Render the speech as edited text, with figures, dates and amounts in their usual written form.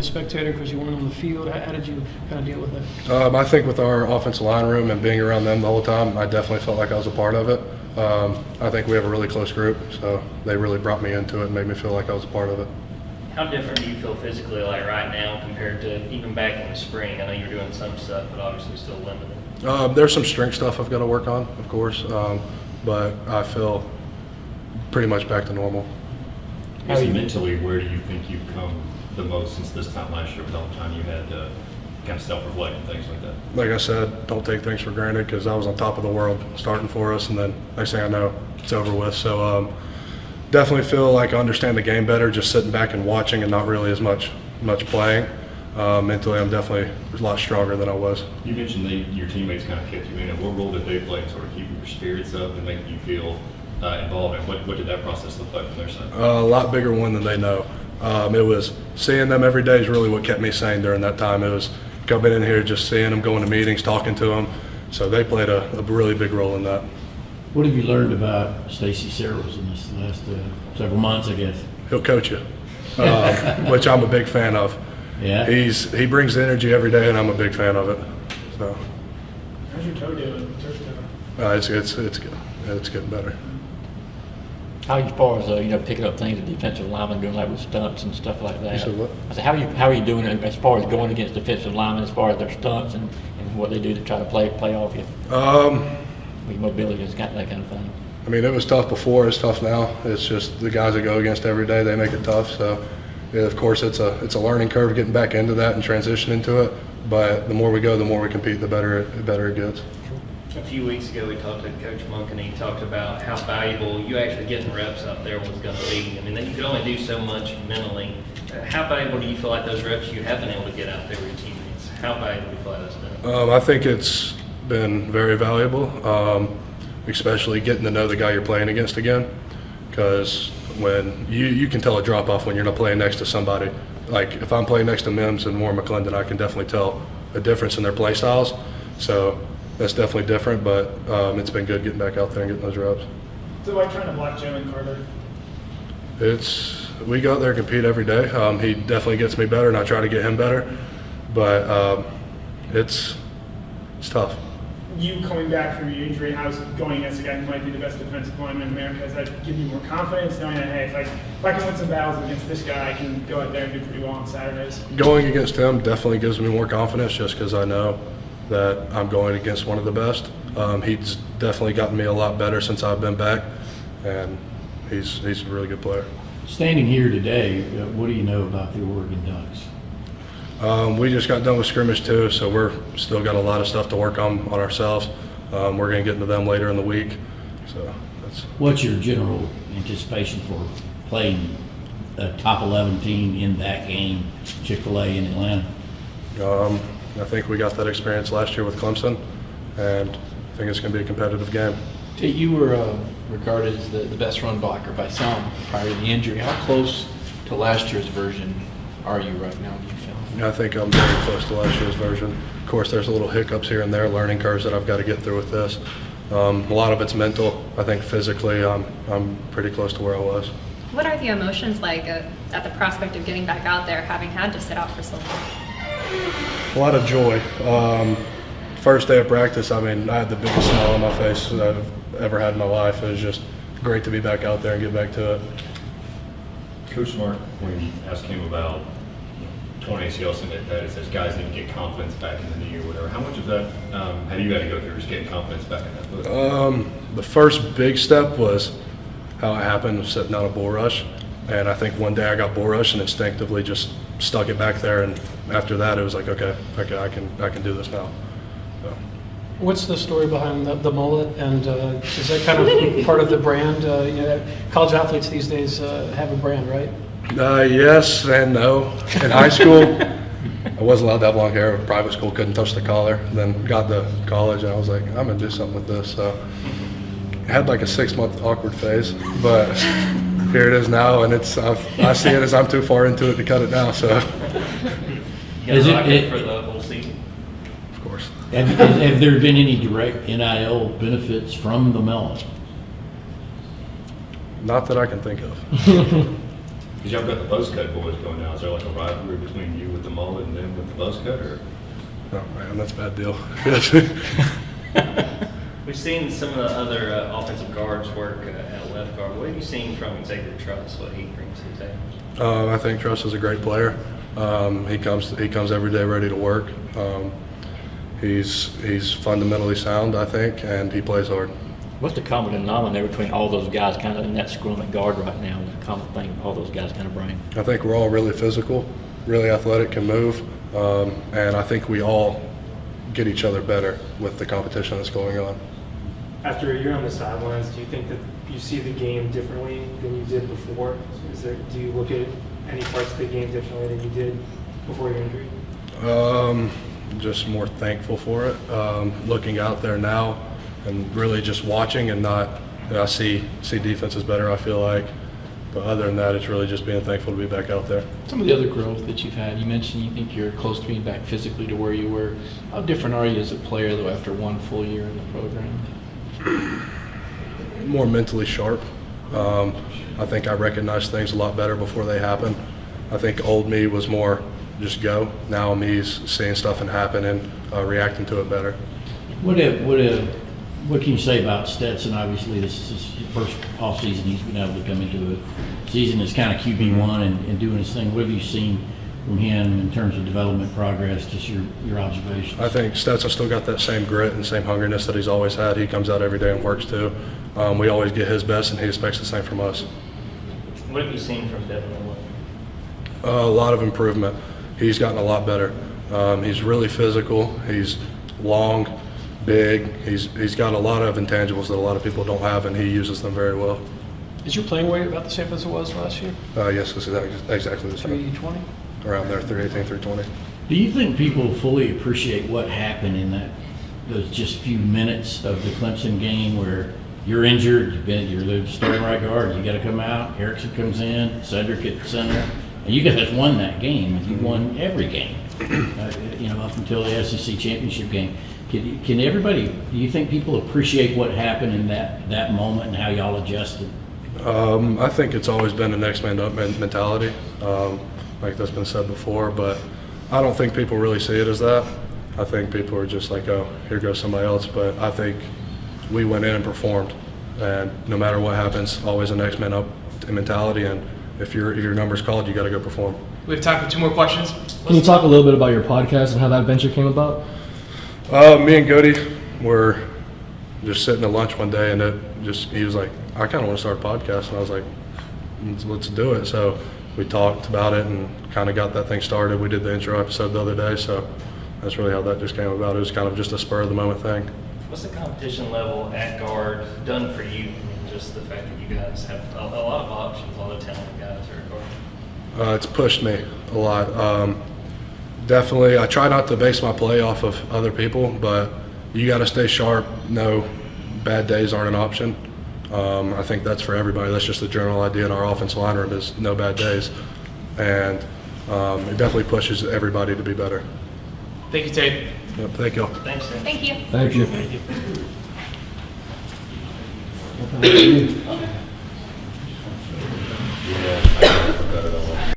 a spectator because you weren't on the field? How did you kind of deal with that? I think with our offensive line room and being around them the whole time, I definitely felt like I was a part of it. I think we have a really close group, so they really brought me into it and made me feel like I was a part of it. How different do you feel physically like right now compared to even back in the spring? I know you're doing some stuff, but obviously still limited. There's some strength stuff I've got to work on, of course, but I feel pretty much back to normal. I guess mentally, where do you think you've come the most since this time last year with all the time you had to kind of self-reflect and things like that? Like I said, don't take things for granted because I was on top of the world starting for us, and then next thing I know, it's over with. So definitely feel like I understand the game better just sitting back and watching and not really as much playing. Mentally, I'm definitely a lot stronger than I was. You mentioned your teammates kind of kept you in it. What role did they play in sort of keeping your spirits up and making you feel involved? And what did that process look like from their side? A lot bigger one than they know. It was seeing them every day is really what kept me sane during that time. It was coming in here, just seeing them, going to meetings, talking to them. So they played a really big role in that. What have you learned about Stacey Searles in this last several months, I guess? He'll coach you, which I'm a big fan of. Yeah. He brings the energy every day, and I'm a big fan of it. So. How's your toe doing? It's good. It's getting better. How as far as picking up things, the defensive linemen doing like with stunts and stuff like that? You said what? I said, how are you doing it as far as going against defensive linemen, as far as their stunts and what they do to try to play off you? With mobility and that kind of thing. I mean, it was tough before. It's tough now. It's just the guys that go against every day. They make it tough. So, yeah, of course, it's a learning curve getting back into that and transition into it. But the more we go, the more we compete, the better it gets. A few weeks ago, we talked to Coach Monk, and he talked about how valuable you actually getting reps out there was going to be. I mean, you could only do so much mentally. How valuable do you feel like those reps you have been able to get out there with your teammates? How valuable do you feel like that's been? I think it's been very valuable, especially getting to know the guy you're playing against again. Because when you can tell a drop off when you're not playing next to somebody. Like if I'm playing next to Mims and Warren McClendon, I can definitely tell a difference in their play styles. So that's definitely different, but it's been good getting back out there and getting those reps. So like trying to block Jalen Carter? We go out there and compete every day. He definitely gets me better, and I try to get him better. But it's tough. You coming back from your injury, how's going against a guy who might be the best defensive lineman in America? Does that give you more confidence knowing that, hey, if I can win some battles against this guy, I can go out there and do pretty well on Saturdays? Going against him definitely gives me more confidence just because I know that I'm going against one of the best. He's definitely gotten me a lot better since I've been back, and he's a really good player. Standing here today, what do you know about the Oregon Ducks? We just got done with scrimmage too, so we're still got a lot of stuff to work on ourselves. We're going to get into them later in the week. So what's your general anticipation for playing a top 11 team in that game, Chick-fil-A in Atlanta? I think we got that experience last year with Clemson, and I think it's going to be a competitive game. Tate, you were regarded as the best run blocker by some prior to the injury. How close to last year's version are you right now, do you feel? I think I'm very close to last year's version. Of course, there's a little hiccups here and there, learning curves that I've got to get through with this. A lot of it's mental. I think physically I'm pretty close to where I was. What are the emotions like at the prospect of getting back out there, having had to sit out for so long? A lot of joy. First day of practice, I mean, I had the biggest smile on my face that I've ever had in my life. It was just great to be back out there and get back to it. Coach Mark, when you asked him about torn ACL, something like that, it says guys need to get confidence back in the knee or whatever. How much of that have you had to go through just getting confidence back in that foot? The first big step was how it happened, was sitting out a bull rush. And I think one day I got bull rush and instinctively just stuck it back there. And after that, it was like, okay, I can do this now. So. What's the story behind the mullet, and is that kind of part of the brand? College athletes these days have a brand, right? Yes and no. In high school, I wasn't allowed to have long hair. Private school, couldn't touch the collar. Then got to college, and I was like, I'm going to do something with this. So I had like a 6-month awkward phase, but here it is now, and I see it as I'm too far into it to cut it now. So. Is it for the whole season? Of course. Have there been any direct NIL benefits from the melon? Not that I can think of. Because y'all got the buzz cut boys going now. Is there like a rivalry between you with the mullet and them with the buzz cut, or? Oh man, that's a bad deal. We've seen some of the other offensive guards work at left guard. What have you seen from Xavier Truss, what he brings to the table? I think Truss is a great player. He comes every day ready to work. He's fundamentally sound, I think, and he plays hard. What's the common denominator between all those guys kind of in that scrum at guard right now? The common thing all those guys kind of bring? I think we're all really physical, really athletic, can move, and I think we all get each other better with the competition that's going on. After a year on the sidelines, do you think that you see the game differently than you did before? Do you look at any parts of the game differently than you did before your injury? Just more thankful for it. Looking out there now and really just watching and not, I see defenses better, I feel like. But other than that, it's really just being thankful to be back out there. Some of the other growth that you've had, you mentioned you think you're close to being back physically to where you were. How different are you as a player, though, after one full year in the program? More mentally sharp. I think I recognized things a lot better before they happen. I think old me was more just go. Now me's seeing stuff and happen and reacting to it better. What can you say about Stetson? Obviously, this is his first off season he's been able to come into a season as kind of QB1 and doing his thing. What have you seen from him in terms of development progress, just your observations? I think Stetson still got that same grit and same hungriness that he's always had. He comes out every day and works too. We always get his best, and he expects the same from us. What have you seen from Devin Miller? A lot of improvement. He's gotten a lot better. He's really physical. He's long, big. He's got a lot of intangibles that a lot of people don't have, and he uses them very well. Is your playing weight about the same as it was last year? Yes, it's exactly the same. 320? Around there, 318, 320. Do you think people fully appreciate what happened in those just few minutes of the Clemson game where you're injured, you're the starting right guard, you got to come out, Erickson comes in, Cedric at center, and you guys won that game, and you won every game, up until the SEC championship game. Can everybody, do you think people appreciate what happened in that moment and how y'all adjusted? I think it's always been a next man up mentality, like that's been said before, but I don't think people really see it as that. I think people are just like, oh, here goes somebody else, but I think we went in and performed, and no matter what happens, always a next man up mentality, and if your number's called, you got to go perform. We have time for 2 more questions. Can you talk a little bit about your podcast and how that venture came about? Me and Goody were just sitting at lunch one day, and he was like, I kind of want to start a podcast, and I was like, let's do it. So we talked about it and kind of got that thing started. We did the intro episode the other day, so that's really how that just came about. It was kind of just a spur of the moment thing. What's the competition level at guard done for you? I mean, just the fact that you guys have a lot of options, a lot of talented guys are at guard. It's pushed me a lot. Definitely, I try not to base my play off of other people, but you got to stay sharp. No, bad days aren't an option. I think that's for everybody. That's just the general idea in our offensive line room is no bad days. And it definitely pushes everybody to be better. Thank you, Tate. Yep, thank you. Thanks, Sam. Thank you. Thank you. Yeah, I forgot it all.